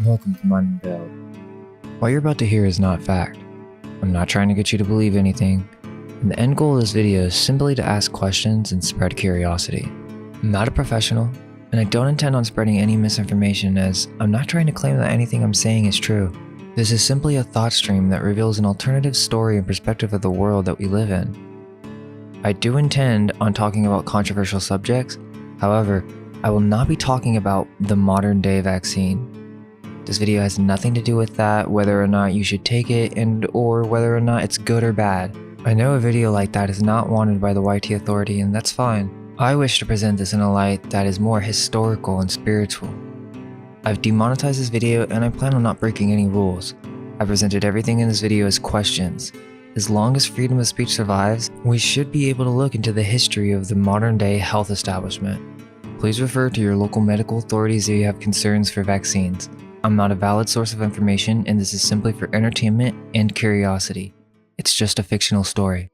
Welcome to UNVeiLeD. What you're about to hear is not fact. I'm not trying to get you to believe anything, and the end goal of this video is simply to ask questions and spread curiosity. I'm not a professional, and I don't intend on spreading any misinformation, as I'm not trying to claim that anything I'm saying is true. This is simply a thought stream that reveals an alternative story and perspective of the world that we live in. I do intend on talking about controversial subjects, however, I will not be talking about the modern day vaccine. This video has nothing to do with that, whether or not you should take it or whether or not it's good or bad. I know a video like that is not wanted by the YT authority, and that's fine. I wish to present this in a light that is more historical and spiritual. I've demonetized this video and I plan on not breaking any rules. I presented everything in this video as questions. As long as freedom of speech survives, we should be able to look into the history of the modern day health establishment. Please refer to your local medical authorities if you have concerns for vaccines. I'm not a valid source of information, and this is simply for entertainment and curiosity. It's just a fictional story.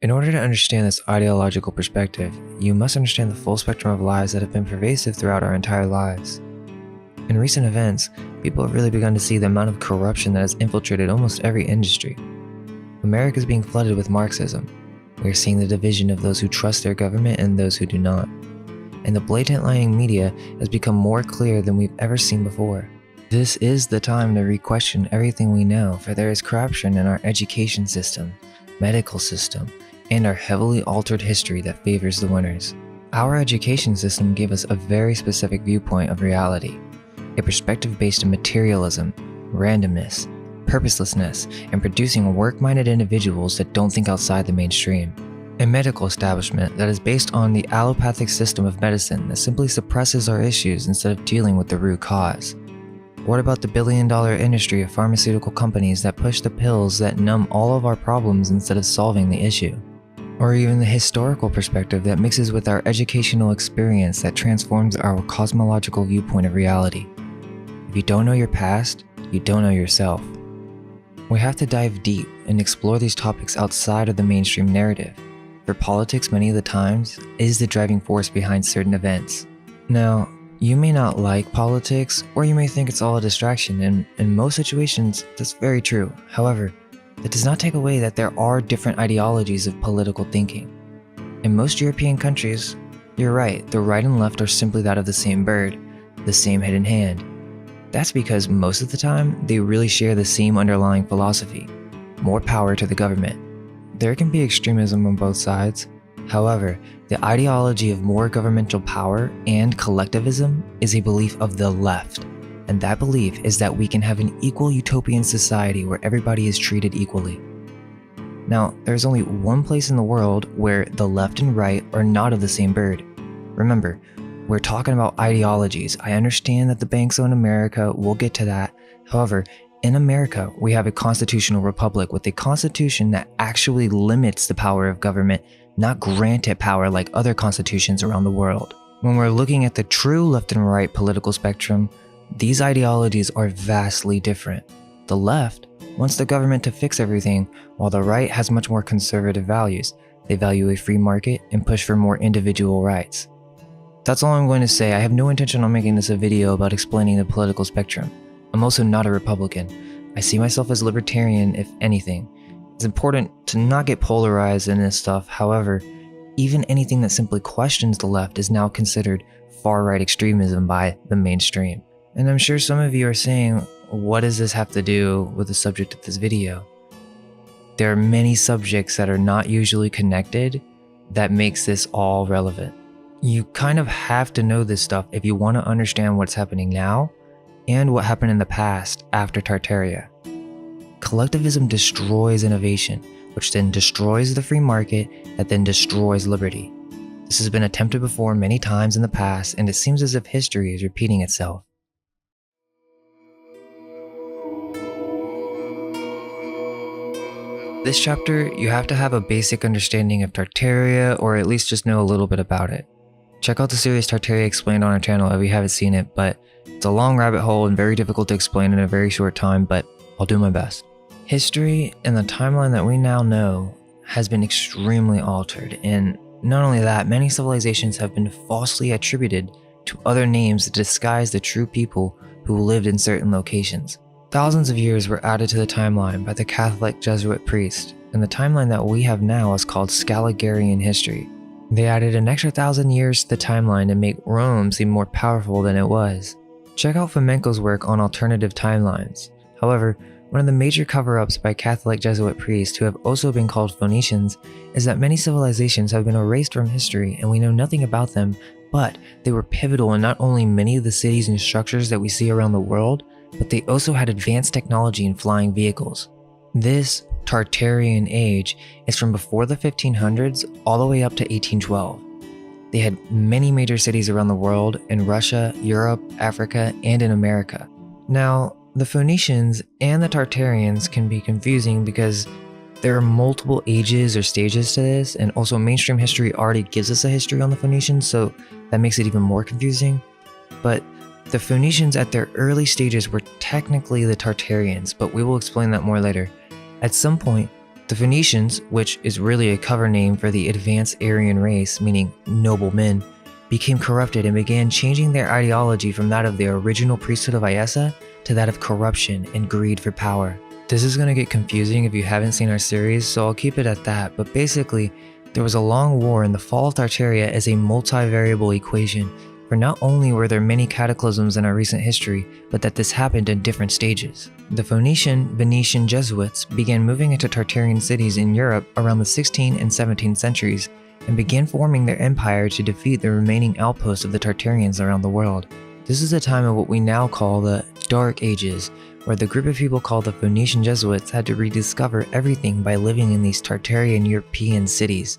In order to understand this ideological perspective, you must understand the full spectrum of lies that have been pervasive throughout our entire lives. In recent events, people have really begun to see the amount of corruption that has infiltrated almost every industry. America is being flooded with Marxism. We are seeing the division of those who trust their government and those who do not. And the blatant lying media has become more clear than we've ever seen before. This is the time to re-question everything we know, for there is corruption in our education system, medical system, and our heavily altered history that favors the winners. Our education system gave us a very specific viewpoint of reality, a perspective based in materialism, randomness, purposelessness, and producing work-minded individuals that don't think outside the mainstream. A medical establishment that is based on the allopathic system of medicine that simply suppresses our issues instead of dealing with the root cause. What about the billion-dollar industry of pharmaceutical companies that push the pills that numb all of our problems instead of solving the issue? Or even the historical perspective that mixes with our educational experience that transforms our cosmological viewpoint of reality. If you don't know your past, you don't know yourself. We have to dive deep and explore these topics outside of the mainstream narrative, for politics many of the times is the driving force behind certain events. Now, you may not like politics, or you may think it's all a distraction, and in most situations, that's very true. However, that does not take away that there are different ideologies of political thinking. In most European countries, you're right, the right and left are simply that of the same bird, the same hidden hand. That's because most of the time, they really share the same underlying philosophy: more power to the government. There can be extremism on both sides. However, the ideology of more governmental power and collectivism is a belief of the left, and that belief is that we can have an equal utopian society where everybody is treated equally. Now, there's only one place in the world where the left and right are not of the same bird. Remember, we're talking about ideologies. I understand that the banks own America, we'll get to that. However, in America, we have a constitutional republic with a constitution that actually limits the power of government, not granted power like other constitutions around the world. When we're looking at the true left and right political spectrum, these ideologies are vastly different. The left wants the government to fix everything, while the right has much more conservative values. They value a free market and push for more individual rights. That's all I'm going to say. I have no intention on making this a video about explaining the political spectrum. I'm also not a Republican. I see myself as libertarian, if anything. It's important to not get polarized in this stuff. However, even anything that simply questions the left is now considered far-right extremism by the mainstream. And I'm sure some of you are saying, what does this have to do with the subject of this video? There are many subjects that are not usually connected that makes this all relevant. You kind of have to know this stuff if you want to understand what's happening now and what happened in the past after TaRTaRia. Collectivism destroys innovation, which then destroys the free market, that then destroys liberty. This has been attempted before many times in the past, and it seems as if history is repeating itself. This chapter, you have to have a basic understanding of TaRTaRia, or at least just know a little bit about it. Check out the series TaRTaRia Explained on our channel if you haven't seen it, but it's a long rabbit hole and very difficult to explain in a very short time, but I'll do my best. History and the timeline that we now know has been extremely altered, and Not only that, many civilizations have been falsely attributed to other names that disguise the true people who lived in certain locations. Thousands of years were added to the timeline by the Catholic Jesuit priest, and the timeline that we have now is called Scaligerian history. They added an extra 1,000 years to the timeline to make Rome seem more powerful than it was. Check out Fomenko's work on alternative timelines. However, one of the major cover-ups by Catholic Jesuit priests who have also been called Phoenicians is that many civilizations have been erased from history and we know nothing about them, but they were pivotal in not only many of the cities and structures that we see around the world, but they also had advanced technology in flying vehicles. This TaRTaRian age is from before the 1500s all the way up to 1812. They had many major cities around the world in Russia, Europe, Africa, and in America. Now, the Phoenicians and the TaRTaRians can be confusing because there are multiple ages or stages to this, and also mainstream history already gives us a history on the Phoenicians, so that makes it even more confusing. But the Phoenicians at their early stages were technically the TaRTaRians, but we will explain that more later. At some point, the Phoenicians, which is really a cover name for the advanced Aryan race, meaning noble men, became corrupted and began changing their ideology from that of the original priesthood of Ayesa to that of corruption and greed for power. This is going to get confusing if you haven't seen our series, so I'll keep it at that, but basically, there was a long war and the fall of TaRTaRia is a multivariable equation, for not only were there many cataclysms in our recent history, but that this happened in different stages. The Phoenician, Venetian Jesuits began moving into TaRTaRian cities in Europe around the 16th and 17th centuries, and began forming their empire to defeat the remaining outposts of the TaRTaRians around the world. This is a time of what we now call the Dark Ages, where the group of people called the Phoenician Jesuits had to rediscover everything by living in these TaRTaRian European cities.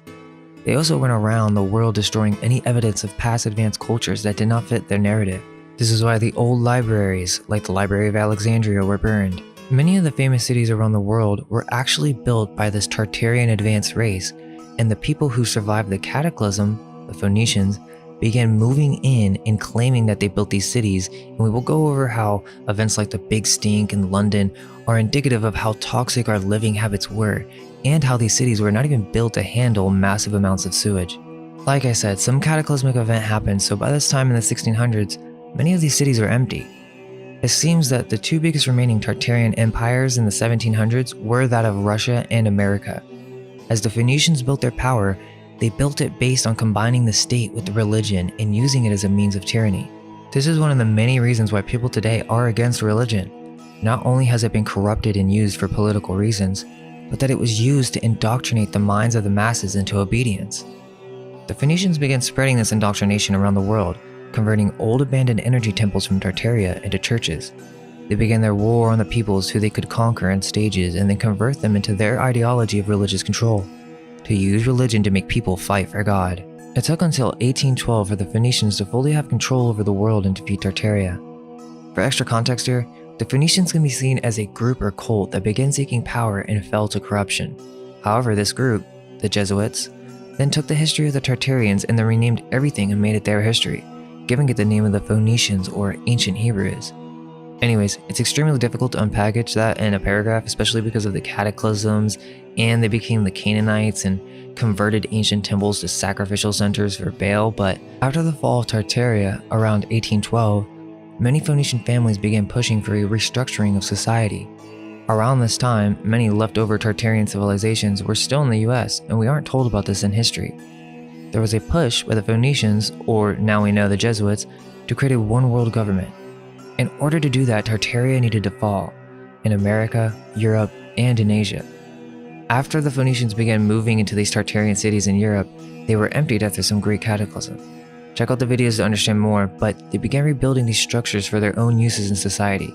They also went around the world destroying any evidence of past advanced cultures that did not fit their narrative. This is why the old libraries, like the Library of Alexandria, were burned. Many of the famous cities around the world were actually built by this TaRTaRian advanced race, and the people who survived the cataclysm, the Phoenicians, began moving in and claiming that they built these cities, and we will go over how events like the Big Stink in London are indicative of how toxic our living habits were, and how these cities were not even built to handle massive amounts of sewage. Like I said, some cataclysmic event happened, so by this time in the 1600s, many of these cities are empty. It seems that the two biggest remaining TaRTaRian empires in the 1700s were that of Russia and America. As the Phoenicians built their power, they built it based on combining the state with the religion and using it as a means of tyranny. This is one of the many reasons why people today are against religion. Not only has it been corrupted and used for political reasons, but that it was used to indoctrinate the minds of the masses into obedience. The Phoenicians began spreading this indoctrination around the world, converting old abandoned energy temples from TaRTaRia into churches. They began their war on the peoples who they could conquer in stages and then convert them into their ideology of religious control, to use religion to make people fight for God. It took until 1812 for the Phoenicians to fully have control over the world and defeat TaRTaRia. For extra context here, the Phoenicians can be seen as a group or cult that began seeking power and fell to corruption. However, this group, the Jesuits, then took the history of the TaRTaRians and then renamed everything and made it their history, giving it the name of the Phoenicians or Ancient Hebrews. Anyways, it's extremely difficult to unpackage that in a paragraph, especially because of the cataclysms, and they became the Canaanites and converted ancient temples to sacrificial centers for Baal, but after the fall of TaRTaRia around 1812, many Phoenician families began pushing for a restructuring of society. Around this time, many leftover TaRTaRian civilizations were still in the US, and we aren't told about this in history. There was a push by the Phoenicians, or now we know the Jesuits, to create a one-world government. In order to do that, TaRTaRia needed to fall, in America, Europe, and in Asia. After the Phoenicians began moving into these TaRTaRian cities in Europe, they were emptied after some great cataclysm. Check out the videos to understand more, but they began rebuilding these structures for their own uses in society.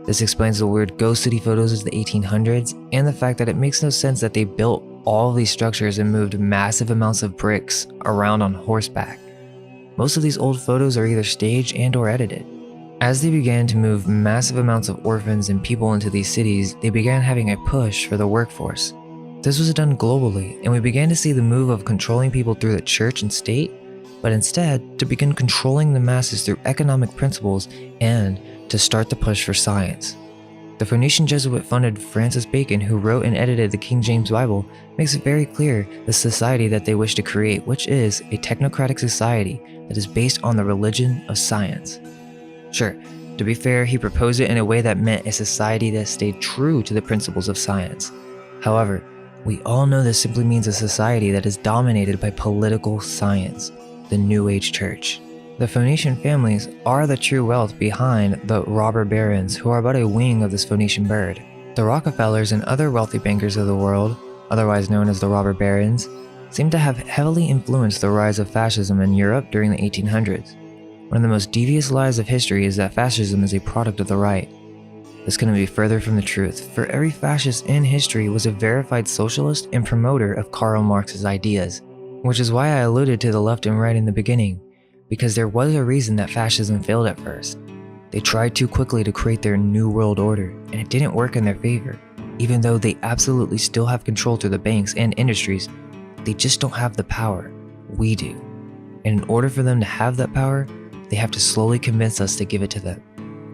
This explains the weird ghost city photos of the 1800s and the fact that it makes no sense that they built all of these structures and moved massive amounts of bricks around on horseback. Most of these old photos are either staged and or edited. As they began to move massive amounts of orphans and people into these cities, they began having a push for the workforce. This was done globally, and we began to see the move of controlling people through the church and state, but instead to begin controlling the masses through economic principles and to start the push for science. The Phoenician Jesuit funded Francis Bacon, who wrote and edited the King James Bible, makes it very clear the society that they wish to create, which is a technocratic society that is based on the religion of science. Sure, to be fair, he proposed it in a way that meant a society that stayed true to the principles of science. However, we all know this simply means a society that is dominated by political science, the New Age Church. The Phoenician families are the true wealth behind the robber barons, who are but a wing of this Phoenician bird. The Rockefellers and other wealthy bankers of the world, otherwise known as the robber barons, seem to have heavily influenced the rise of fascism in Europe during the 1800s. One of the most devious lies of history is that fascism is a product of the right. This couldn't be further from the truth, for every fascist in history was a verified socialist and promoter of Karl Marx's ideas, which is why I alluded to the left and right in the beginning, because there was a reason that fascism failed at first. They tried too quickly to create their new world order, and it didn't work in their favor. Even though they absolutely still have control through the banks and industries, they just don't have the power. We do. And in order for them to have that power, they have to slowly convince us to give it to them.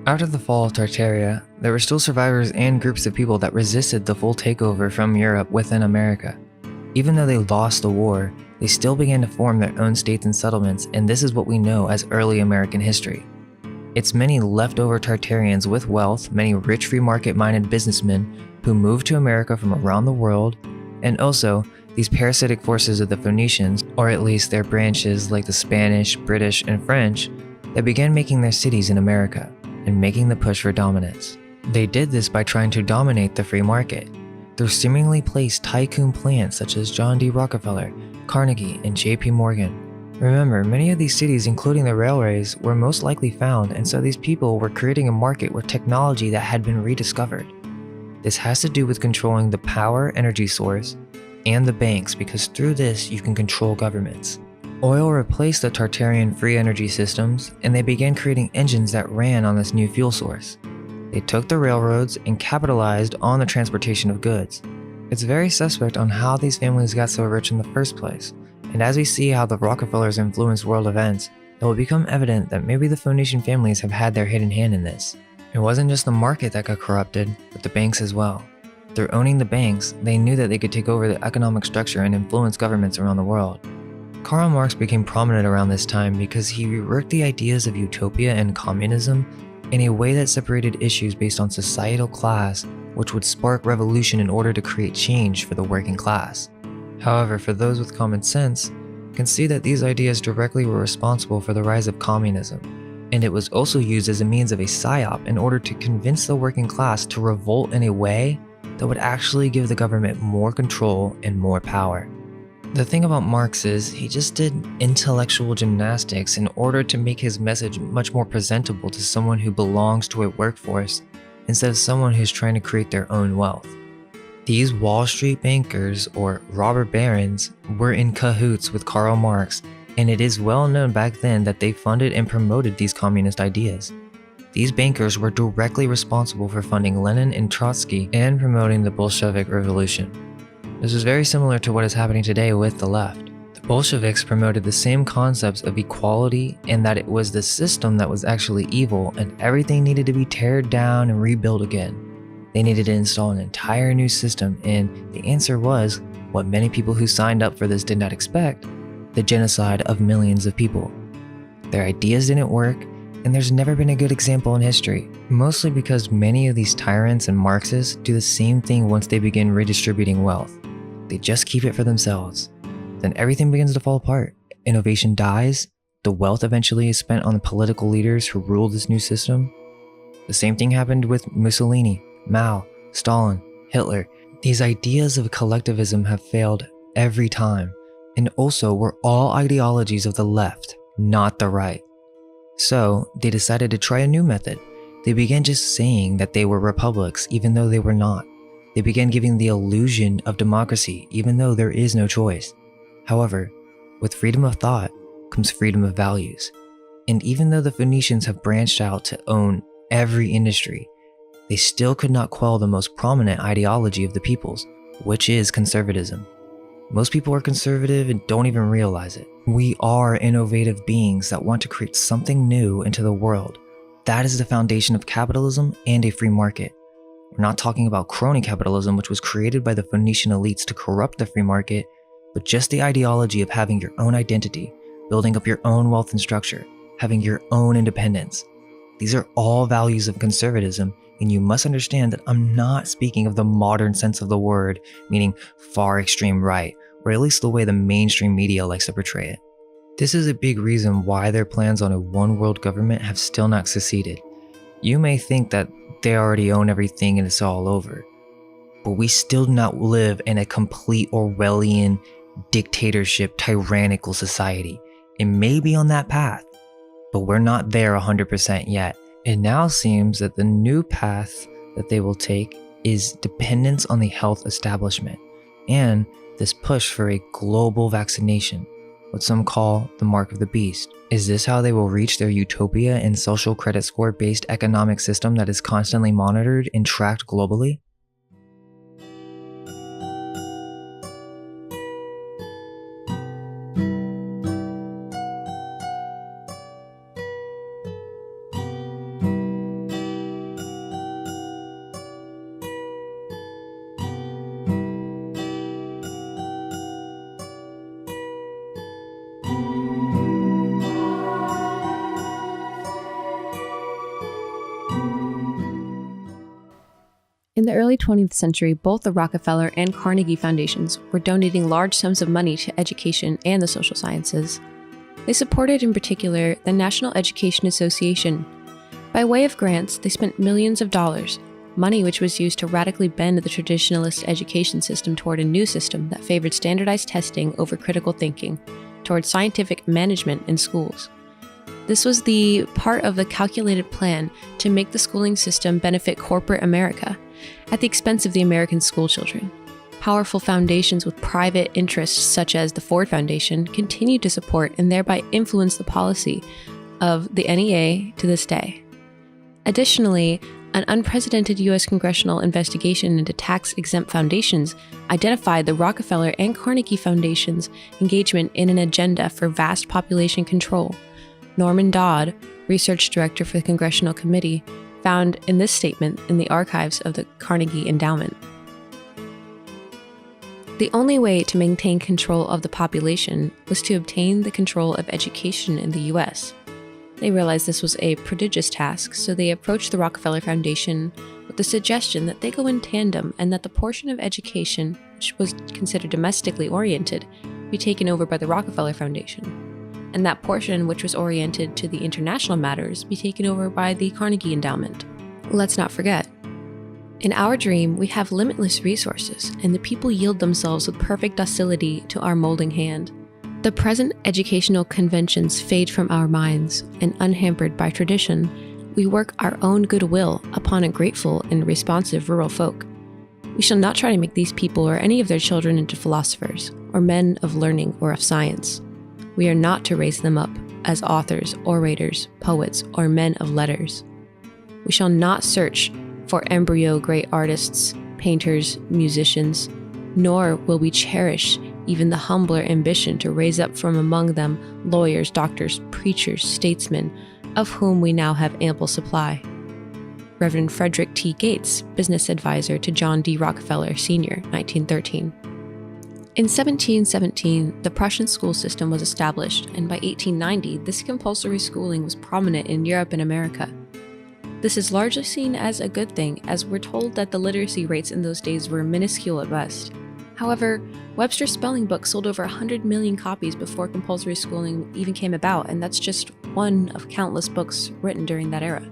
After the fall of TaRTaRia, there were still survivors and groups of people that resisted the full takeover from Europe within America. Even though they lost the war, they still began to form their own states and settlements, and this is what we know as early American history. It's many leftover Tartarians with wealth, many rich free market-minded businessmen who moved to America from around the world, and also these parasitic forces of the Phoenicians, or at least their branches like the Spanish, British, and French, that began making their cities in America and making the push for dominance. They did this by trying to dominate the free market through seemingly placed tycoon plants such as John D. Rockefeller, Carnegie, and J.P. Morgan. Remember, many of these cities, including the railways, were most likely found, and so these people were creating a market with technology that had been rediscovered. This has to do with controlling the power energy source and the banks, because through this you can control governments. Oil replaced the Tartarian free energy systems, and they began creating engines that ran on this new fuel source. They took the railroads and capitalized on the transportation of goods. It's very suspect on how these families got so rich in the first place, and as we see how the Rockefellers influenced world events, it will become evident that maybe the Phoenician families have had their hidden hand in this. It wasn't just the market that got corrupted, but the banks as well. Through owning the banks, they knew that they could take over the economic structure and influence governments around the world. Karl Marx became prominent around this time because he reworked the ideas of utopia and communism in a way that separated issues based on societal class, which would spark revolution in order to create change for the working class. However, for those with common sense, can see that these ideas directly were responsible for the rise of communism, and it was also used as a means of a psyop in order to convince the working class to revolt in a way that would actually give the government more control and more power. The thing about Marx is, he just did intellectual gymnastics in order to make his message much more presentable to someone who belongs to a workforce instead of someone who's trying to create their own wealth. These Wall Street bankers, or robber barons, were in cahoots with Karl Marx, and it is well known back then that they funded and promoted these communist ideas. These bankers were directly responsible for funding Lenin and Trotsky and promoting the Bolshevik Revolution. This is very similar to what is happening today with the left. The Bolsheviks promoted the same concepts of equality and that it was the system that was actually evil and everything needed to be teared down and rebuilt again. They needed to install an entire new system, and the answer was, what many people who signed up for this did not expect, the genocide of millions of people. Their ideas didn't work, and there's never been a good example in history, mostly because many of these tyrants and Marxists do the same thing once they begin redistributing wealth. They just keep it for themselves. Then everything begins to fall apart. Innovation dies. The wealth eventually is spent on the political leaders who rule this new system. The same thing happened with Mussolini, Mao, Stalin, Hitler. These ideas of collectivism have failed every time, and also were all ideologies of the left, not the right. So they decided to try a new method. They began just saying that they were republics even though they were not. They began giving the illusion of democracy even though there is no choice. However, with freedom of thought comes freedom of values. And even though the Phoenicians have branched out to own every industry, they still could not quell the most prominent ideology of the peoples, which is conservatism. Most people are conservative and don't even realize it. We are innovative beings that want to create something new into the world. That is the foundation of capitalism and a free market. We're not talking about crony capitalism, which was created by the Phoenician elites to corrupt the free market, but just the ideology of having your own identity, building up your own wealth and structure, having your own independence. These are all values of conservatism, and you must understand that I'm not speaking of the modern sense of the word, meaning far extreme right, or at least the way the mainstream media likes to portray it. This is a big reason why their plans on a one-world government have still not succeeded. You may think that they already own everything and it's all over, but we still do not live in a complete Orwellian, dictatorship, tyrannical society. It may be on that path, but we're not there 100% yet. It now seems that the new path that they will take is dependence on the health establishment and this push for a global vaccination, what some call the mark of the beast. Is this how they will reach their utopia and social credit score based economic system that is constantly monitored and tracked globally? In the early 20th century, both the Rockefeller and Carnegie Foundations were donating large sums of money to education and the social sciences. They supported, in particular, the National Education Association. By way of grants, they spent millions of dollars, money which was used to radically bend the traditionalist education system toward a new system that favored standardized testing over critical thinking, toward scientific management in schools. This was the part of the calculated plan to make the schooling system benefit corporate America, at the expense of the American schoolchildren. Powerful foundations with private interests, such as the Ford Foundation, continued to support and thereby influence the policy of the NEA to this day. Additionally, an unprecedented U.S. congressional investigation into tax-exempt foundations identified the Rockefeller and Carnegie Foundations' engagement in an agenda for vast population control. Norman Dodd, research director for the Congressional Committee, found in this statement in the archives of the Carnegie Endowment. The only way to maintain control of the population was to obtain the control of education in the U.S. They realized this was a prodigious task, so they approached the Rockefeller Foundation with the suggestion that they go in tandem and that the portion of education, which was considered domestically oriented, be taken over by the Rockefeller Foundation, and that portion which was oriented to the international matters be taken over by the Carnegie Endowment. Let's not forget, in our dream, we have limitless resources, and the people yield themselves with perfect docility to our molding hand. The present educational conventions fade from our minds, and unhampered by tradition, we work our own goodwill upon a grateful and responsive rural folk. We shall not try to make these people or any of their children into philosophers, or men of learning or of science. We are not to raise them up as authors, orators, poets, or men of letters. We shall not search for embryo great artists, painters, musicians, nor will we cherish even the humbler ambition to raise up from among them lawyers, doctors, preachers, statesmen, of whom we now have ample supply. Reverend Frederick T. Gates, business advisor to John D. Rockefeller, Sr., 1913. In 1717, the Prussian school system was established, and by 1890, this compulsory schooling was prominent in Europe and America. This is largely seen as a good thing, as we're told that the literacy rates in those days were minuscule at best. However, Webster's spelling book sold over 100 million copies before compulsory schooling even came about, and that's just one of countless books written during that era.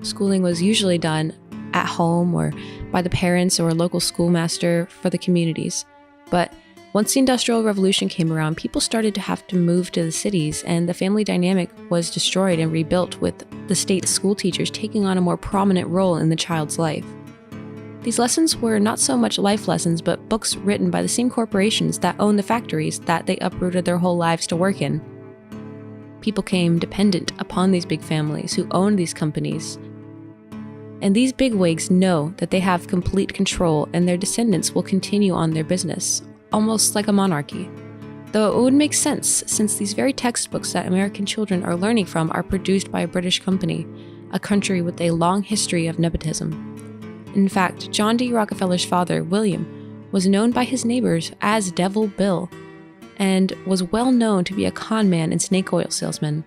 Schooling was usually done at home or by the parents or a local schoolmaster for the communities. But once the Industrial Revolution came around, people started to have to move to the cities, and the family dynamic was destroyed and rebuilt, with the state school teachers taking on a more prominent role in the child's life. These lessons were not so much life lessons, but books written by the same corporations that owned the factories that they uprooted their whole lives to work in. People came dependent upon these big families who owned these companies. And these bigwigs know that they have complete control, and their descendants will continue on their business, almost like a monarchy. Though it would make sense, since these very textbooks that American children are learning from are produced by a British company, a country with a long history of nepotism. In fact, John D. Rockefeller's father, William, was known by his neighbors as Devil Bill and was well known to be a con man and snake oil salesman.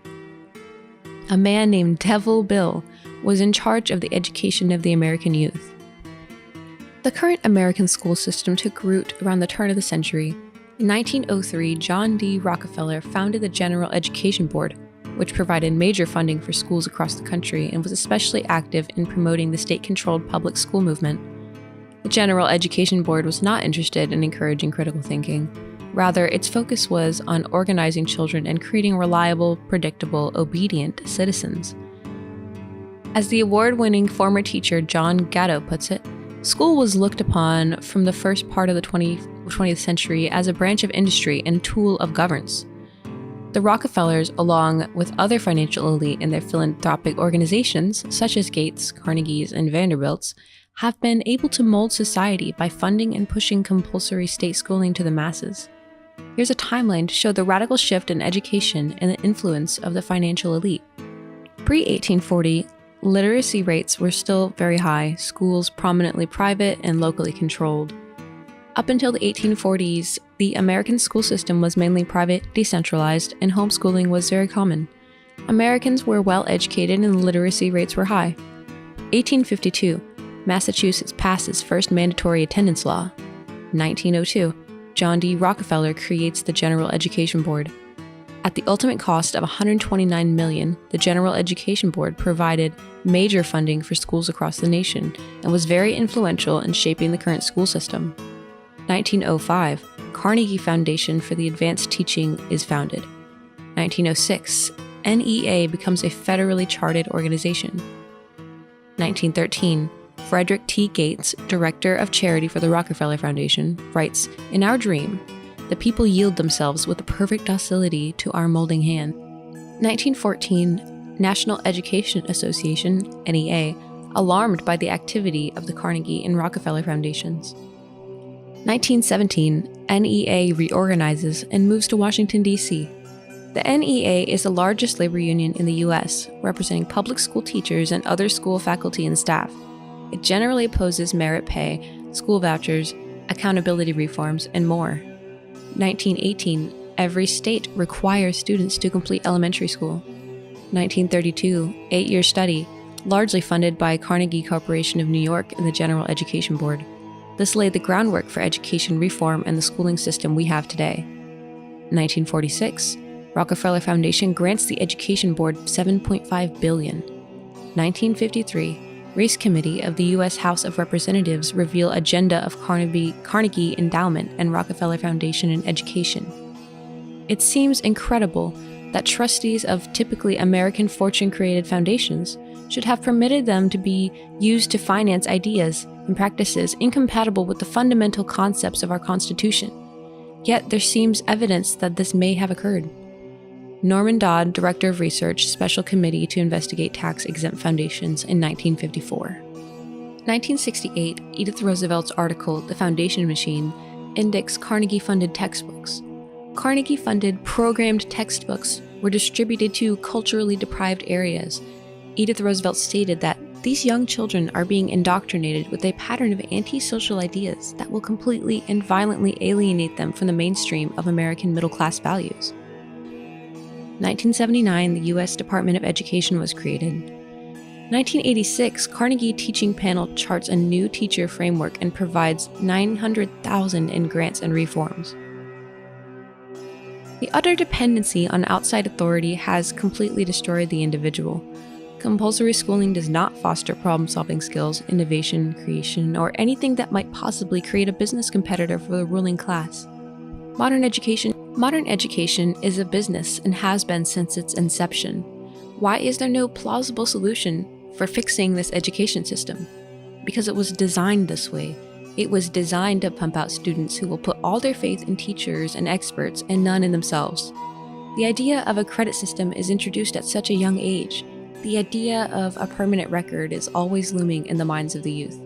A man named Devil Bill was in charge of the education of the American youth. The current American school system took root around the turn of the century. In 1903, John D. Rockefeller founded the General Education Board, which provided major funding for schools across the country and was especially active in promoting the state-controlled public school movement. The General Education Board was not interested in encouraging critical thinking. Rather, its focus was on organizing children and creating reliable, predictable, obedient citizens. As the award-winning former teacher John Gatto puts it, school was looked upon from the first part of the 20th century as a branch of industry and tool of governance. The Rockefellers, along with other financial elite and their philanthropic organizations, such as Gates, Carnegie's, and Vanderbilt's, have been able to mold society by funding and pushing compulsory state schooling to the masses. Here's a timeline to show the radical shift in education and the influence of the financial elite. Pre-1840, literacy rates were still very high, schools prominently private and locally controlled. Up until the 1840s, the American school system was mainly private, decentralized, and homeschooling was very common. Americans were well educated and literacy rates were high. 1852, Massachusetts passes first mandatory attendance law. 1902, John D. Rockefeller creates the General Education Board. At the ultimate cost of $129 million, the General Education Board provided major funding for schools across the nation and was very influential in shaping the current school system. 1905, Carnegie Foundation for the Advanced Teaching is founded. 1906, NEA becomes a federally chartered organization. 1913, Frederick T. Gates, director of charity for the Rockefeller Foundation, writes, "In our dream, the people yield themselves with a perfect docility to our molding hand." 1914, National Education Association, NEA, alarmed by the activity of the Carnegie and Rockefeller Foundations. 1917, NEA reorganizes and moves to Washington, D.C. The NEA is the largest labor union in the U.S., representing public school teachers and other school faculty and staff. It generally opposes merit pay, school vouchers, accountability reforms, and more. 1918, every state requires students to complete elementary school. 1932, 8-year study, largely funded by Carnegie Corporation of New York and the General Education Board. This laid the groundwork for education reform and the schooling system we have today. 1946, Rockefeller Foundation grants the Education Board $7.5 billion. 1953, Race Committee of the U.S. House of Representatives reveal agenda of Carnegie Endowment and Rockefeller Foundation in education. It seems incredible that trustees of typically American fortune-created foundations should have permitted them to be used to finance ideas and practices incompatible with the fundamental concepts of our Constitution. Yet there seems evidence that this may have occurred. Norman Dodd, Director of Research, Special Committee to Investigate Tax-Exempt Foundations in 1954. 1968, Edith Roosevelt's article, The Foundation Machine, indexed Carnegie-funded textbooks. Carnegie-funded programmed textbooks were distributed to culturally deprived areas. Edith Roosevelt stated that these young children are being indoctrinated with a pattern of anti-social ideas that will completely and violently alienate them from the mainstream of American middle-class values. 1979, the U.S. Department of Education was created. 1986, Carnegie Teaching Panel charts a new teacher framework and provides $900,000 in grants and reforms. The utter dependency on outside authority has completely destroyed the individual. Compulsory schooling does not foster problem-solving skills, innovation, creation, or anything that might possibly create a business competitor for the ruling class. Modern education is a business and has been since its inception. Why is there no plausible solution for fixing this education system? Because it was designed this way. It was designed to pump out students who will put all their faith in teachers and experts and none in themselves. The idea of a credit system is introduced at such a young age. The idea of a permanent record is always looming in the minds of the youth.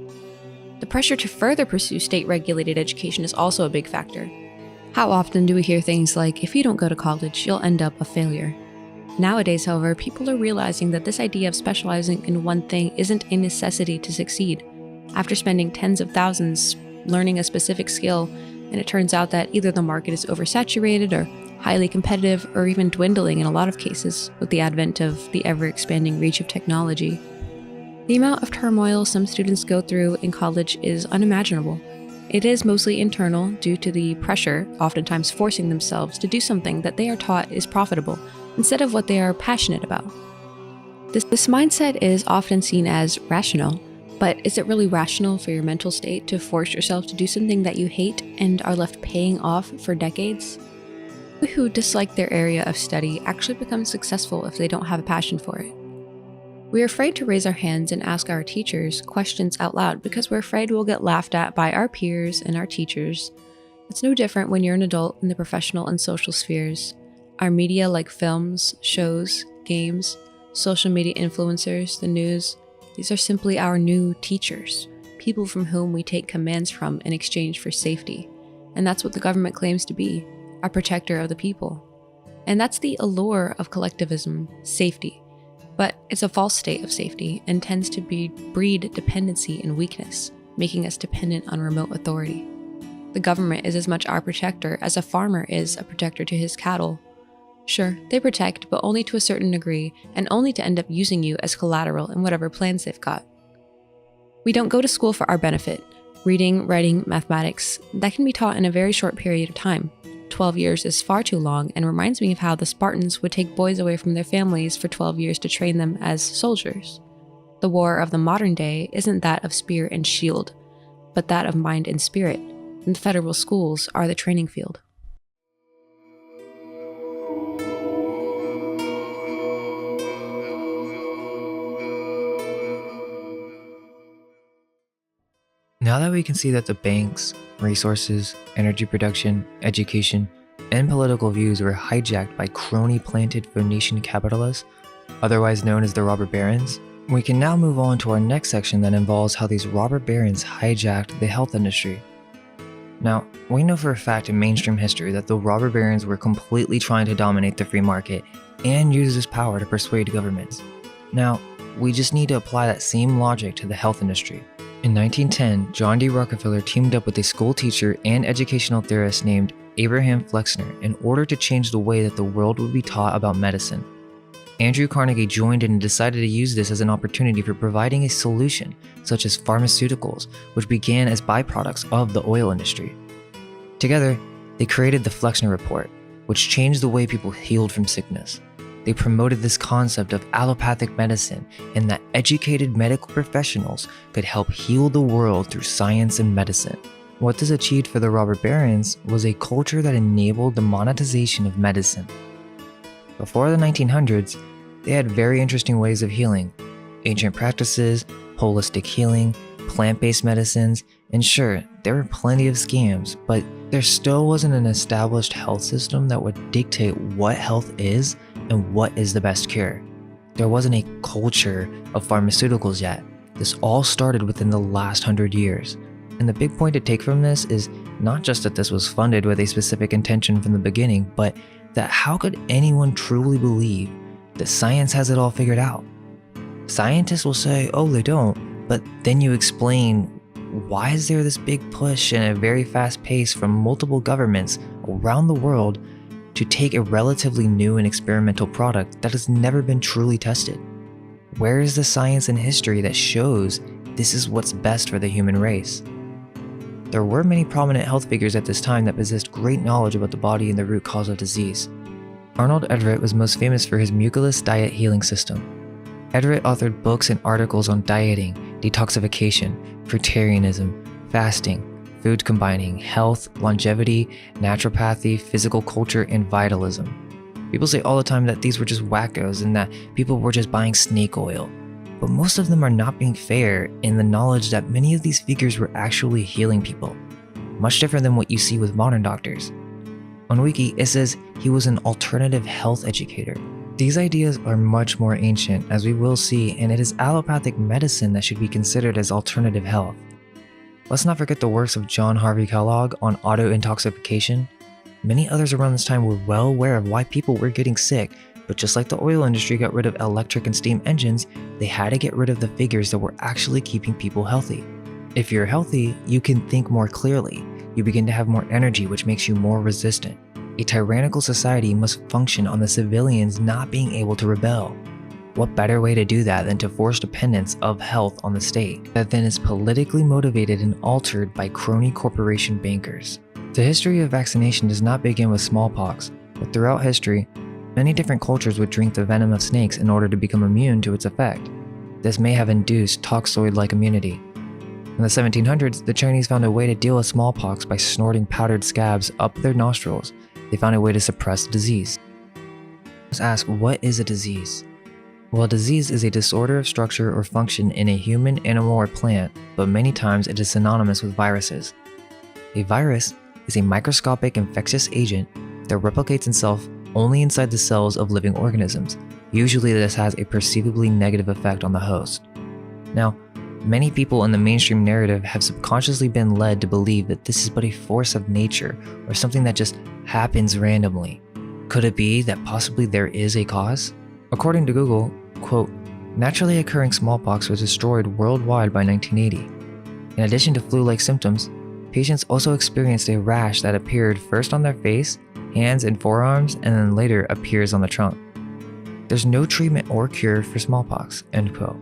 The pressure to further pursue state-regulated education is also a big factor. How often do we hear things like, if you don't go to college, you'll end up a failure? Nowadays, however, people are realizing that this idea of specializing in one thing isn't a necessity to succeed. After spending tens of thousands learning a specific skill, and it turns out that either the market is oversaturated or highly competitive or even dwindling in a lot of cases with the advent of the ever-expanding reach of technology. The amount of turmoil some students go through in college is unimaginable. It is mostly internal due to the pressure, oftentimes forcing themselves to do something that they are taught is profitable, instead of what they are passionate about. This mindset is often seen as rational, but is it really rational for your mental state to force yourself to do something that you hate and are left paying off for decades? People who dislike their area of study actually become successful if they don't have a passion for it. We are afraid to raise our hands and ask our teachers questions out loud because we're afraid we'll get laughed at by our peers and our teachers. It's no different when you're an adult in the professional and social spheres. Our media like films, shows, games, social media influencers, the news, these are simply our new teachers, people from whom we take commands from in exchange for safety. And that's what the government claims to be, a protector of the people. And that's the allure of collectivism, safety. But it's a false state of safety and tends to breed dependency and weakness, making us dependent on remote authority. The government is as much our protector as a farmer is a protector to his cattle. Sure, they protect, but only to a certain degree, and only to end up using you as collateral in whatever plans they've got. We don't go to school for our benefit. Reading, writing, mathematics, that can be taught in a very short period of time. 12 years is far too long and reminds me of how the Spartans would take boys away from their families for 12 years to train them as soldiers. The war of the modern day isn't that of spear and shield, but that of mind and spirit, and the federal schools are the training field. Now that we can see that the banks, resources, energy production, education, and political views were hijacked by crony-planted Phoenician capitalists, otherwise known as the robber barons, we can now move on to our next section that involves how these robber barons hijacked the health industry. Now, we know for a fact in mainstream history that the robber barons were completely trying to dominate the free market and use this power to persuade governments. Now, we just need to apply that same logic to the health industry. In 1910, John D. Rockefeller teamed up with a school teacher and educational theorist named Abraham Flexner in order to change the way that the world would be taught about medicine. Andrew Carnegie joined in and decided to use this as an opportunity for providing a solution, such as pharmaceuticals, which began as byproducts of the oil industry. Together, they created the Flexner Report, which changed the way people healed from sickness. They promoted this concept of allopathic medicine and that educated medical professionals could help heal the world through science and medicine. What this achieved for the robber barons was a culture that enabled the monetization of medicine. Before the 1900s, they had very interesting ways of healing: ancient practices, holistic healing, plant-based medicines, and sure, there were plenty of scams, but there still wasn't an established health system that would dictate what health is and what is the best cure. There wasn't a culture of pharmaceuticals yet. This all started within the last 100 years. And the big point to take from this is not just that this was funded with a specific intention from the beginning, but that how could anyone truly believe that science has it all figured out? Scientists will say, oh, they don't, but then you explain, why is there this big push and a very fast pace from multiple governments around the world to take a relatively new and experimental product that has never been truly tested? Where is the science and history that shows this is what's best for the human race? There were many prominent health figures at this time that possessed great knowledge about the body and the root cause of disease. Arnold Everett was most famous for his mucilus diet healing system. Everett authored books and articles on dieting, detoxification, fruitarianism, fasting, food combining, health, longevity, naturopathy, physical culture, and vitalism. People say all the time that these were just wackos and that people were just buying snake oil. But most of them are not being fair in the knowledge that many of these figures were actually healing people, much different than what you see with modern doctors. On Wiki, it says he was an alternative health educator. These ideas are much more ancient, as we will see, and it is allopathic medicine that should be considered as alternative health. Let's not forget the works of John Harvey Kellogg on auto-intoxication. Many others around this time were well aware of why people were getting sick, but just like the oil industry got rid of electric and steam engines, they had to get rid of the figures that were actually keeping people healthy. If you're healthy, you can think more clearly. You begin to have more energy, which makes you more resistant. A tyrannical society must function on the civilians not being able to rebel. What better way to do that than to force dependence of health on the state that then is politically motivated and altered by crony corporation bankers? The history of vaccination does not begin with smallpox, but throughout history, many different cultures would drink the venom of snakes in order to become immune to its effect. This may have induced toxoid-like immunity. In the 1700s, the Chinese found a way to deal with smallpox by snorting powdered scabs up their nostrils. They found a way to suppress the disease. Let's ask, what is a disease? Well, a disease is a disorder of structure or function in a human, animal, or plant, but many times it is synonymous with viruses. A virus is a microscopic infectious agent that replicates itself only inside the cells of living organisms. Usually this has a perceivably negative effect on the host. Now, many people in the mainstream narrative have subconsciously been led to believe that this is but a force of nature or something that just happens randomly. Could it be that possibly there is a cause? According to Google, quote, naturally occurring smallpox was destroyed worldwide by 1980. In addition to flu-like symptoms, patients also experienced a rash that appeared first on their face, hands, and forearms, and then later appears on the trunk. There's no treatment or cure for smallpox, end quote.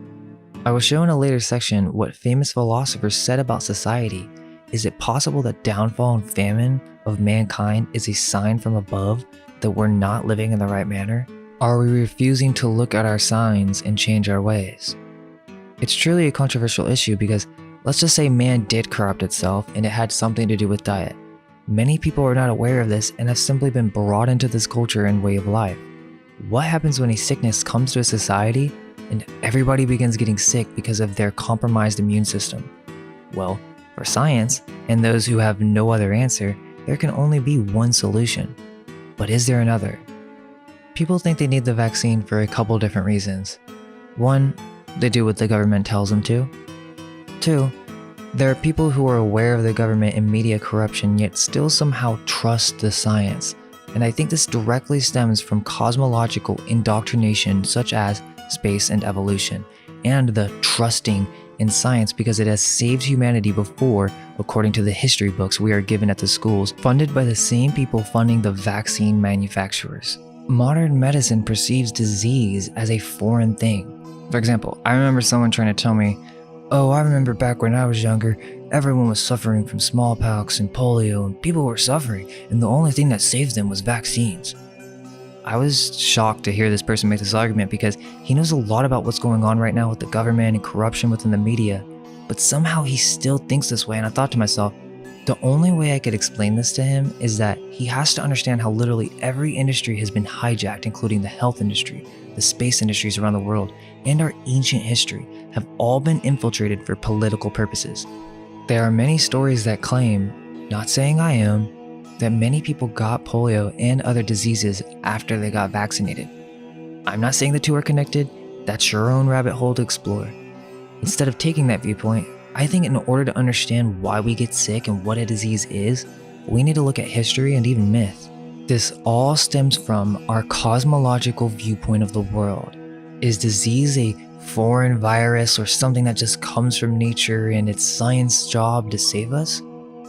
I will show in a later section what famous philosophers said about society. Is it possible that downfall and famine of mankind is a sign from above that we're not living in the right manner? Are we refusing to look at our signs and change our ways? It's truly a controversial issue because let's just say man did corrupt itself and it had something to do with diet. Many people are not aware of this and have simply been brought into this culture and way of life. What happens when a sickness comes to a society and everybody begins getting sick because of their compromised immune system? Well, for science and those who have no other answer, there can only be one solution. But is there another? People think they need the vaccine for a couple different reasons. 1, they do what the government tells them to. 2, there are people who are aware of the government and media corruption yet still somehow trust the science. And I think this directly stems from cosmological indoctrination such as space and evolution, and the trusting in science because it has saved humanity before, according to the history books we are given at the schools, funded by the same people funding the vaccine manufacturers. Modern medicine perceives disease as a foreign thing. For example, I remember someone trying to tell me, oh, I remember back when I was younger, everyone was suffering from smallpox and polio and people were suffering and the only thing that saved them was vaccines. I was shocked to hear this person make this argument because he knows a lot about what's going on right now with the government and corruption within the media, but somehow he still thinks this way, and I thought to myself, the only way I could explain this to him is that he has to understand how literally every industry has been hijacked, including the health industry, the space industries around the world, and our ancient history have all been infiltrated for political purposes. There are many stories that claim, not saying I am, that many people got polio and other diseases after they got vaccinated. I'm not saying the two are connected, that's your own rabbit hole to explore. Instead of taking that viewpoint, I think in order to understand why we get sick and what a disease is, we need to look at history and even myth. This all stems from our cosmological viewpoint of the world. Is disease a foreign virus or something that just comes from nature and it's science's job to save us?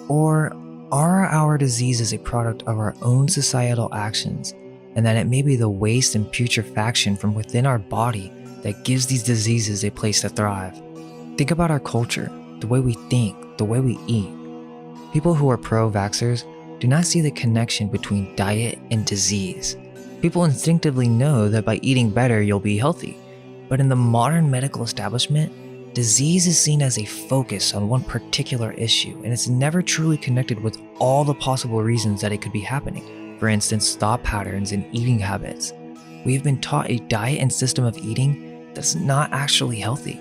Or are our diseases a product of our own societal actions, and that it may be the waste and putrefaction from within our body that gives these diseases a place to thrive? Think about our culture, the way we think, the way we eat. People who are pro-vaxxers do not see the connection between diet and disease. People instinctively know that by eating better you'll be healthy, but in the modern medical establishment, disease is seen as a focus on one particular issue, and it's never truly connected with all the possible reasons that it could be happening. For instance, thought patterns and eating habits. We have been taught a diet and system of eating that's not actually healthy.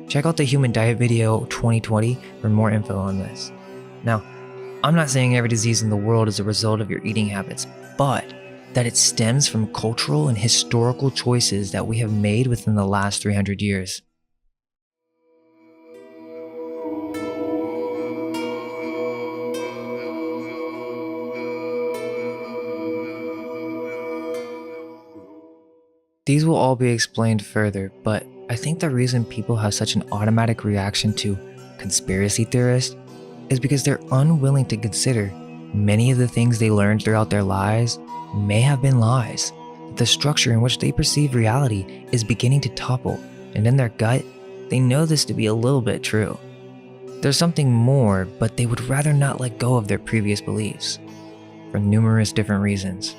Check out the Human Diet video 2020 for more info on this. Now, I'm not saying every disease in the world is a result of your eating habits, but that it stems from cultural and historical choices that we have made within the last 300 years. These will all be explained further, but I think the reason people have such an automatic reaction to conspiracy theorists, is because they're unwilling to consider many of the things they learned throughout their lives may have been lies. The structure in which they perceive reality is beginning to topple, and in their gut, they know this to be a little bit true. There's something more, but they would rather not let go of their previous beliefs, for numerous different reasons.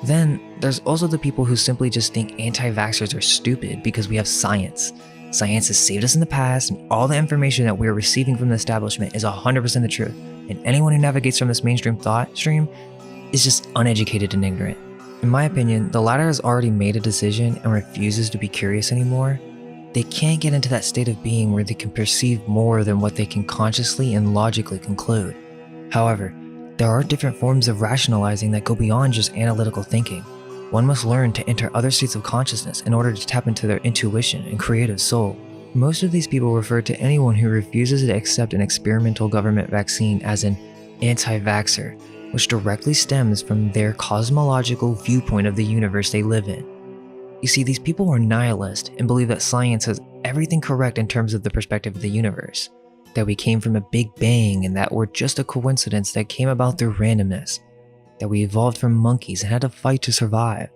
Then, there's also the people who simply just think anti-vaxxers are stupid because we have science. Science has saved us in the past, and all the information that we're receiving from the establishment is 100% the truth, and anyone who navigates from this mainstream thought stream is just uneducated and ignorant. In my opinion, the latter has already made a decision and refuses to be curious anymore. They can't get into that state of being where they can perceive more than what they can consciously and logically conclude. However, there are different forms of rationalizing that go beyond just analytical thinking. One must learn to enter other states of consciousness in order to tap into their intuition and creative soul. Most of these people refer to anyone who refuses to accept an experimental government vaccine as an anti-vaxxer, which directly stems from their cosmological viewpoint of the universe they live in. You see, these people are nihilist and believe that science has everything correct in terms of the perspective of the universe, that we came from a big bang and that we're just a coincidence that came about through randomness, that we evolved from monkeys and had to fight to survive.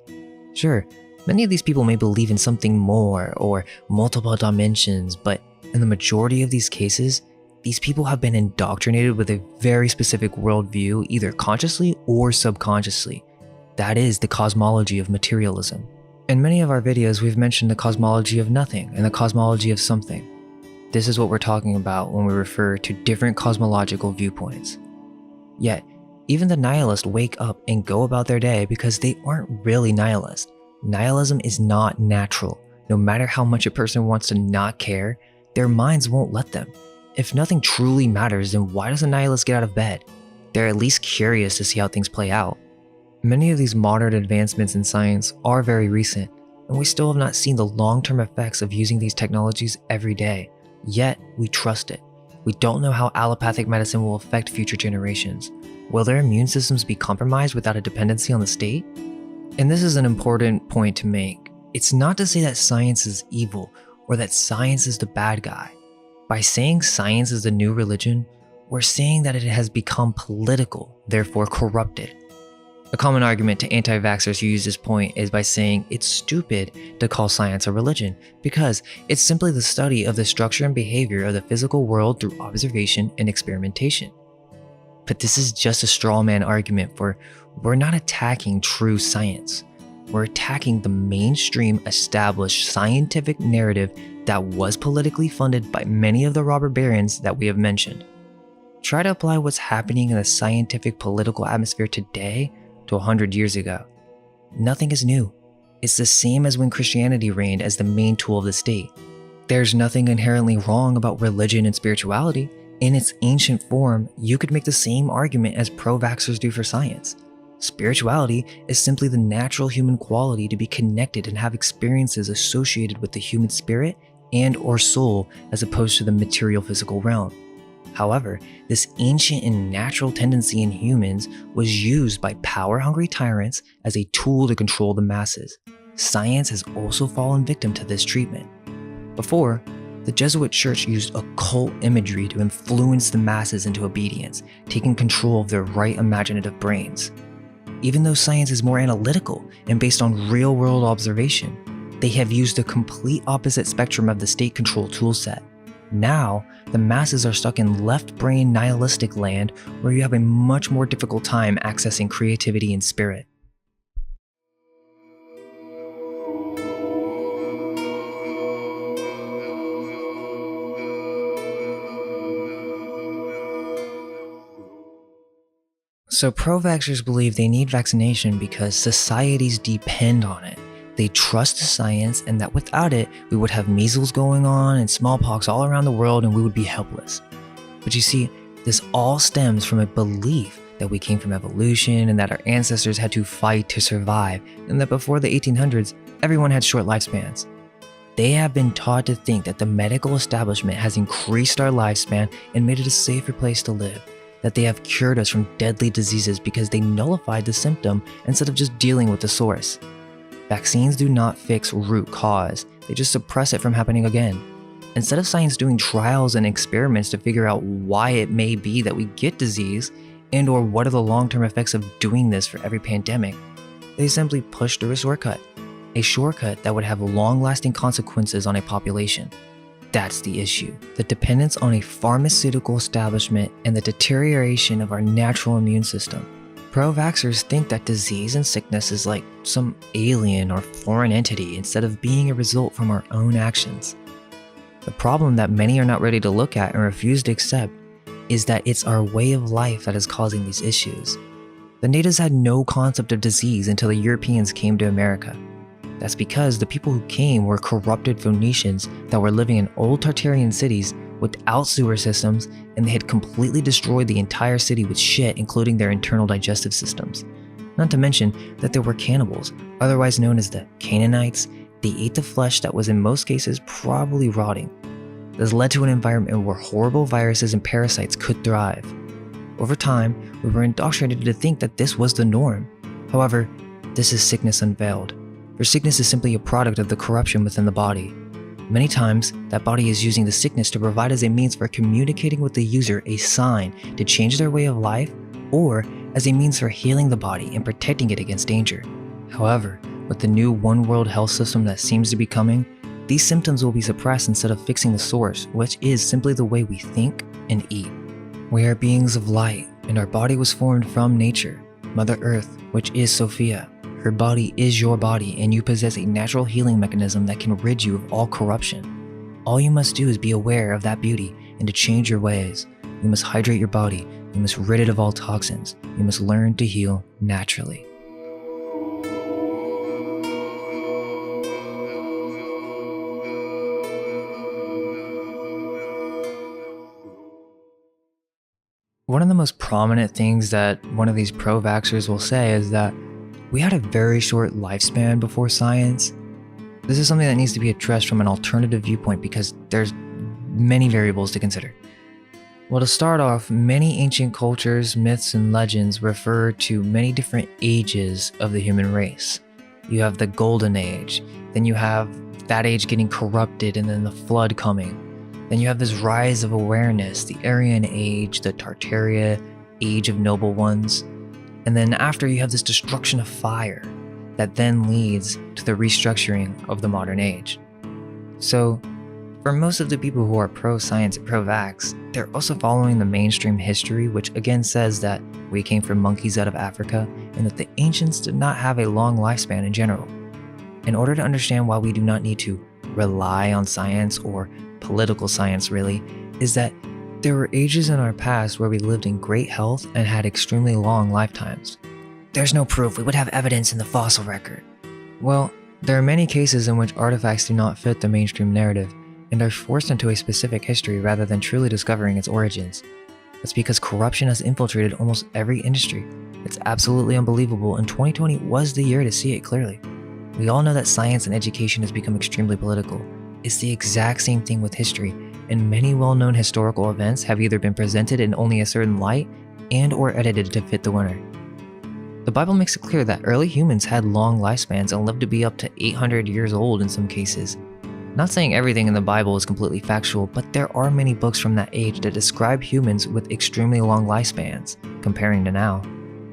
Sure, many of these people may believe in something more or multiple dimensions, but in the majority of these cases, these people have been indoctrinated with a very specific worldview, either consciously or subconsciously. That is the cosmology of materialism. In many of our videos, we've mentioned the cosmology of nothing and the cosmology of something. This is what we're talking about when we refer to different cosmological viewpoints. Yet, even the nihilists wake up and go about their day because they aren't really nihilists. Nihilism is not natural. No matter how much a person wants to not care, their minds won't let them. If nothing truly matters, then why does a nihilist get out of bed? They're at least curious to see how things play out. Many of these modern advancements in science are very recent, and we still have not seen the long-term effects of using these technologies every day. Yet, we trust it. We don't know how allopathic medicine will affect future generations. Will their immune systems be compromised without a dependency on the state? And this is an important point to make. It's not to say that science is evil or that science is the bad guy. By saying science is the new religion, we're saying that it has become political, therefore corrupted. A common argument to anti-vaxxers who use this point is by saying it's stupid to call science a religion because it's simply the study of the structure and behavior of the physical world through observation and experimentation. But this is just a straw man argument, for we're not attacking true science. We're attacking the mainstream established scientific narrative that was politically funded by many of the robber barons that we have mentioned. Try to apply what's happening in the scientific political atmosphere today to 100 years ago. Nothing is new. It's the same as when Christianity reigned as the main tool of the state. There's nothing inherently wrong about religion and spirituality. In its ancient form, you could make the same argument as pro-vaxxers do for science. Spirituality is simply the natural human quality to be connected and have experiences associated with the human spirit and or soul as opposed to the material physical realm. However, this ancient and natural tendency in humans was used by power-hungry tyrants as a tool to control the masses. Science has also fallen victim to this treatment. Before, the Jesuit church used occult imagery to influence the masses into obedience, taking control of their right imaginative brains. Even though science is more analytical and based on real-world observation, they have used the complete opposite spectrum of the state-controlled toolset. Now, the masses are stuck in left-brain nihilistic land where you have a much more difficult time accessing creativity and spirit. So pro-vaxxers believe they need vaccination because societies depend on it. They trust the science and that without it, we would have measles going on and smallpox all around the world and we would be helpless. But you see, this all stems from a belief that we came from evolution and that our ancestors had to fight to survive, and that before the 1800s, everyone had short lifespans. They have been taught to think that the medical establishment has increased our lifespan and made it a safer place to live, that they have cured us from deadly diseases because they nullified the symptom instead of just dealing with the source. Vaccines do not fix root cause, they just suppress it from happening again. Instead of science doing trials and experiments to figure out why it may be that we get disease and or what are the long-term effects of doing this for every pandemic, they simply pushed through a shortcut that would have long-lasting consequences on a population. That's the issue: the dependence on a pharmaceutical establishment and the deterioration of our natural immune system. Pro-vaxxers think that disease and sickness is like some alien or foreign entity instead of being a result from our own actions. The problem that many are not ready to look at and refuse to accept is that it's our way of life that is causing these issues. The natives had no concept of disease until the Europeans came to America. That's because the people who came were corrupted Phoenicians that were living in old Tartarian cities without sewer systems, and they had completely destroyed the entire city with shit, including their internal digestive systems. Not to mention that there were cannibals, otherwise known as the Canaanites. They ate the flesh that was in most cases probably rotting. This led to an environment where horrible viruses and parasites could thrive. Over time, we were indoctrinated to think that this was the norm. However, this is sickness unveiled. For sickness is simply a product of the corruption within the body. Many times, that body is using the sickness to provide as a means for communicating with the user a sign to change their way of life, or as a means for healing the body and protecting it against danger. However, with the new one world health system that seems to be coming, these symptoms will be suppressed instead of fixing the source, which is simply the way we think and eat. We are beings of light, and our body was formed from nature, Mother Earth, which is Sophia. Her body is your body, and you possess a natural healing mechanism that can rid you of all corruption. All you must do is be aware of that beauty and to change your ways. You must hydrate your body, you must rid it of all toxins, you must learn to heal naturally. One of the most prominent things that one of these pro-vaxxers will say is that we had a very short lifespan before science. This is something that needs to be addressed from an alternative viewpoint because there's many variables to consider. Well, to start off, many ancient cultures, myths, and legends refer to many different ages of the human race. You have the Golden Age, then you have that age getting corrupted and then the flood coming. Then you have this rise of awareness, the Aryan Age, the TaRTaRia, Age of Noble Ones. And then after you have this destruction of fire that then leads to the restructuring of the modern age. So for most of the people who are pro-science and pro-vax, they're also following the mainstream history, which again says that we came from monkeys out of Africa and that the ancients did not have a long lifespan in general. In order to understand why we do not need to rely on science or political science really, is that there were ages in our past where we lived in great health and had extremely long lifetimes. There's no proof, we would have evidence in the fossil record. Well, there are many cases in which artifacts do not fit the mainstream narrative and are forced into a specific history rather than truly discovering its origins. That's because corruption has infiltrated almost every industry. It's absolutely unbelievable, and 2020 was the year to see it clearly. We all know that science and education has become extremely political. It's the exact same thing with history, and many well-known historical events have either been presented in only a certain light and or edited to fit the winner. The Bible makes it clear that early humans had long lifespans and lived to be up to 800 years old in some cases. Not saying everything in the Bible is completely factual, but there are many books from that age that describe humans with extremely long lifespans, comparing to now.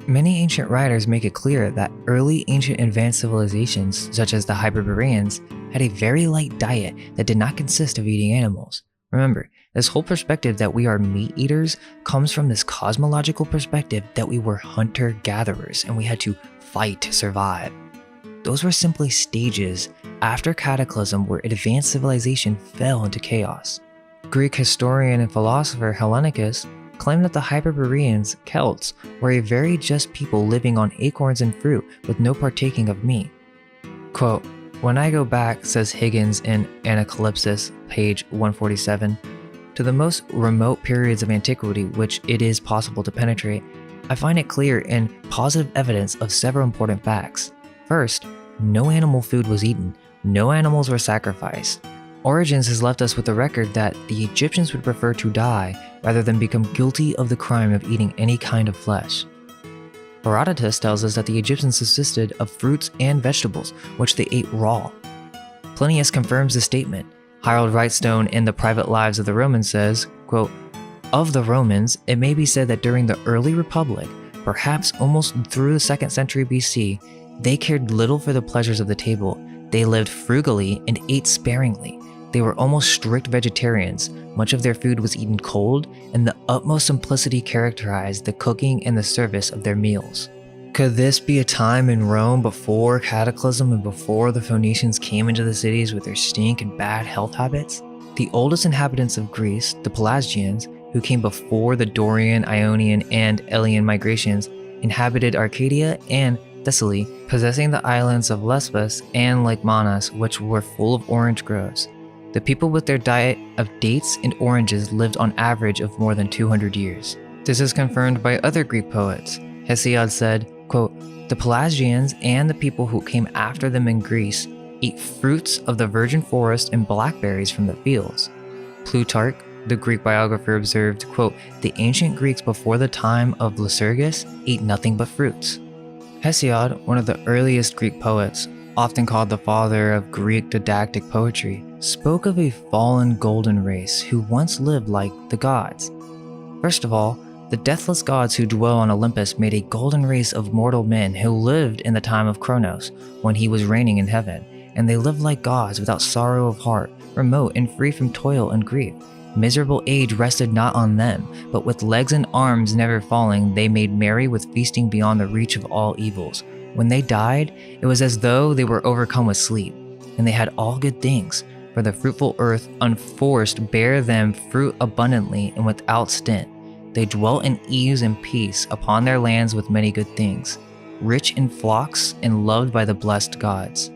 Many ancient writers make it clear that early ancient advanced civilizations, such as the Hyperboreans, had a very light diet that did not consist of eating animals. Remember, this whole perspective that we are meat eaters comes from this cosmological perspective that we were hunter-gatherers and we had to fight to survive. Those were simply stages after cataclysm where advanced civilization fell into chaos. Greek historian and philosopher Hellenicus claimed that the Hyperboreans, Celts, were a very just people living on acorns and fruit with no partaking of meat. Quote, "When I go back," says Higgins in Anacalypsis, page 147, "to the most remote periods of antiquity which it is possible to penetrate, I find it clear and positive evidence of several important facts. First, no animal food was eaten, no animals were sacrificed. Origins has left us with the record that the Egyptians would prefer to die rather than become guilty of the crime of eating any kind of flesh. Herodotus tells us that the Egyptians subsisted of fruits and vegetables, which they ate raw. Plinius confirms the statement. Harold Wrightstone in The Private Lives of the Romans says, quote, "Of the Romans, it may be said that during the early republic, perhaps almost through the 2nd century BC, they cared little for the pleasures of the table. They lived frugally and ate sparingly. They were almost strict vegetarians. Much of their food was eaten cold, and the utmost simplicity characterized the cooking and the service of their meals." Could this be a time in Rome before Cataclysm and before the Phoenicians came into the cities with their stink and bad health habits? The oldest inhabitants of Greece, the Pelasgians, who came before the Dorian, Ionian, and Elean migrations, inhabited Arcadia and Thessaly, possessing the islands of Lesbos and Lake Manas, which were full of orange groves. The people with their diet of dates and oranges lived on average of more than 200 years. This is confirmed by other Greek poets. Hesiod said, quote, "The Pelasgians and the people who came after them in Greece ate fruits of the virgin forest and blackberries from the fields." Plutarch, the Greek biographer, observed, quote, "The ancient Greeks before the time of Lycurgus ate nothing but fruits." Hesiod, one of the earliest Greek poets, often called the father of Greek didactic poetry, spoke of a fallen golden race who once lived like the gods. First of all, the deathless gods who dwell on Olympus made a golden race of mortal men who lived in the time of Kronos, when he was reigning in heaven, and they lived like gods without sorrow of heart, remote and free from toil and grief. Miserable age rested not on them, but with legs and arms never falling, they made merry with feasting beyond the reach of all evils. When they died, it was as though they were overcome with sleep, and they had all good things, for the fruitful earth unforced bare them fruit abundantly and without stint. They dwelt in ease and peace upon their lands with many good things, rich in flocks and loved by the blessed gods.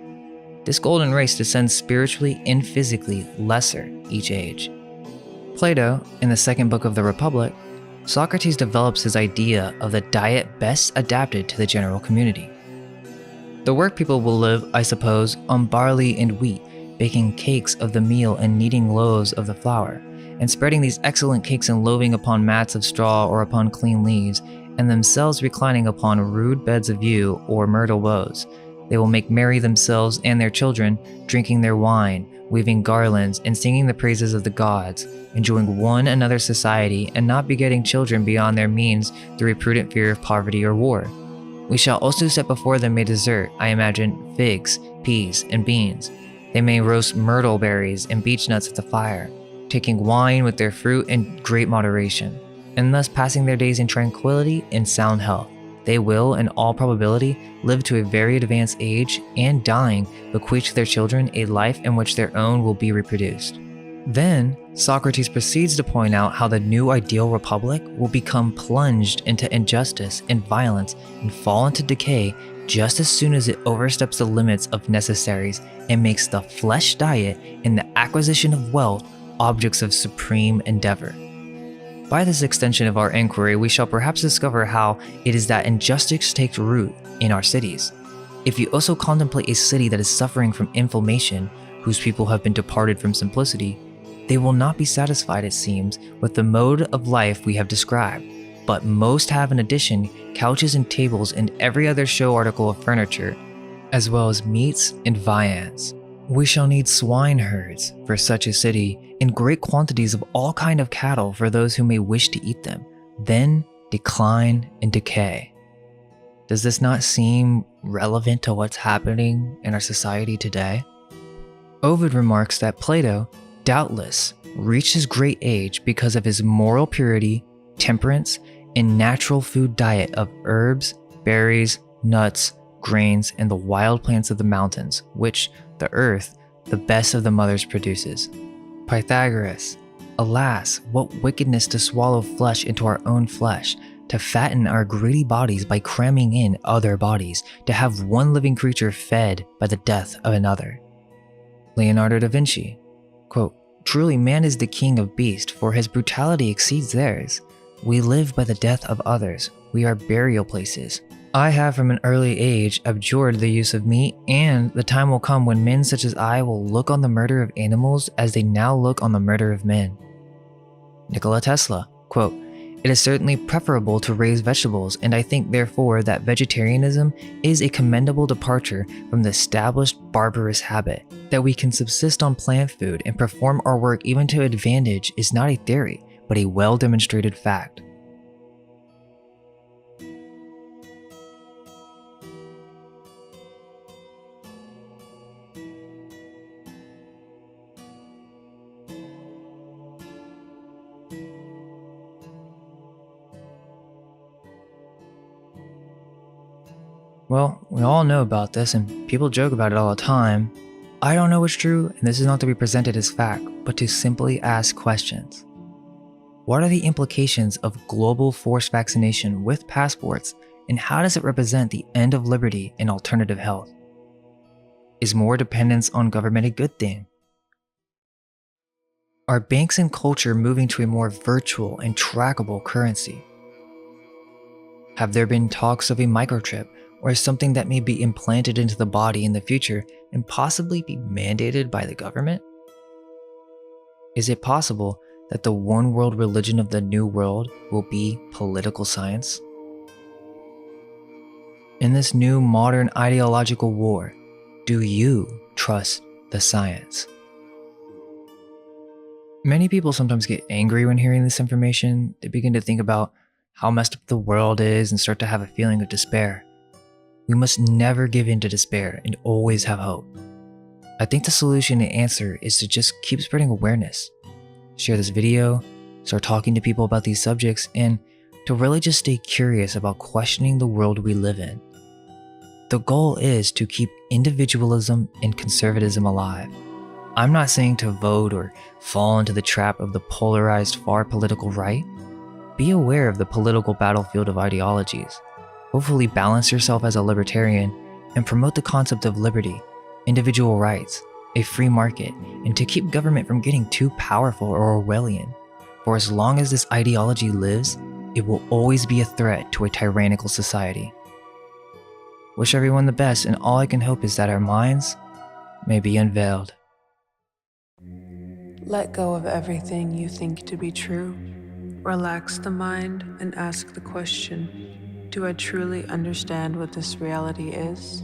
This golden race descends spiritually and physically lesser each age. Plato, in the 2nd book of the Republic, Socrates develops his idea of the diet best adapted to the general community. The work people will live, I suppose, on barley and wheat, baking cakes of the meal and kneading loaves of the flour, and spreading these excellent cakes and loaving upon mats of straw or upon clean leaves, and themselves reclining upon rude beds of yew or myrtle boughs. They will make merry themselves and their children, drinking their wine, weaving garlands, and singing the praises of the gods, enjoying one another's society, and not begetting children beyond their means through a prudent fear of poverty or war. We shall also set before them a dessert, I imagine, figs, peas, and beans. They may roast myrtle berries and beech nuts at the fire, taking wine with their fruit in great moderation, and thus passing their days in tranquility and sound health. They will, in all probability, live to a very advanced age, and dying, bequeath to their children a life in which their own will be reproduced. Then, Socrates proceeds to point out how the new ideal republic will become plunged into injustice and violence and fall into decay just as soon as it oversteps the limits of necessaries and makes the flesh diet and the acquisition of wealth objects of supreme endeavor. By this extension of our inquiry, we shall perhaps discover how it is that injustice takes root in our cities. If you also contemplate a city that is suffering from inflammation, whose people have been departed from simplicity, they will not be satisfied, it seems, with the mode of life we have described, but most have in addition couches and tables and every other show article of furniture, as well as meats and viands. We shall need swine herds for such a city, and great quantities of all kind of cattle for those who may wish to eat them, then decline and decay. Does this not seem relevant to what's happening in our society today? Ovid remarks that Plato, doubtless, reached his great age because of his moral purity, temperance, and natural food diet of herbs, berries, nuts, grains, and the wild plants of the mountains, which the earth, the best of the mothers, produces. Pythagoras, alas, what wickedness to swallow flesh into our own flesh, to fatten our greedy bodies by cramming in other bodies, to have one living creature fed by the death of another. Leonardo da Vinci, quote, "Truly man is the king of beasts, for his brutality exceeds theirs. We live by the death of others. We are burial places. I have from an early age abjured the use of meat, and the time will come when men such as I will look on the murder of animals as they now look on the murder of men." Nikola Tesla, quote, It is certainly preferable to raise vegetables, and I think therefore that vegetarianism is a commendable departure from the established barbarous habit. That we can subsist on plant food and perform our work even to advantage is not a theory, but a well-demonstrated fact. Well, we all know about this and people joke about it all the time. I don't know what's true, and this is not to be presented as fact, but to simply ask questions. What are the implications of global forced vaccination with passports, and how does it represent the end of liberty and alternative health? Is more dependence on government a good thing? Are banks and culture moving to a more virtual and trackable currency? Have there been talks of a microchip or something that may be implanted into the body in the future and possibly be mandated by the government? Is it possible that the one world religion of the new world will be political science? In this new modern ideological war, do you trust the science? Many people sometimes get angry when hearing this information. They begin to think about how messed up the world is and start to have a feeling of despair. We must never give in to despair and always have hope. I think the solution and answer is to just keep spreading awareness. Share this video, start talking to people about these subjects, and to really just stay curious about questioning the world we live in. The goal is to keep individualism and conservatism alive. I'm not saying to vote or fall into the trap of the polarized far political right. Be aware of the political battlefield of ideologies. Hopefully balance yourself as a libertarian and promote the concept of liberty, individual rights, a free market, and to keep government from getting too powerful or Orwellian. For as long as this ideology lives, it will always be a threat to a tyrannical society. Wish everyone the best, and all I can hope is that our minds may be unveiled. Let go of everything you think to be true. Relax the mind and ask the question, do I truly understand what this reality is?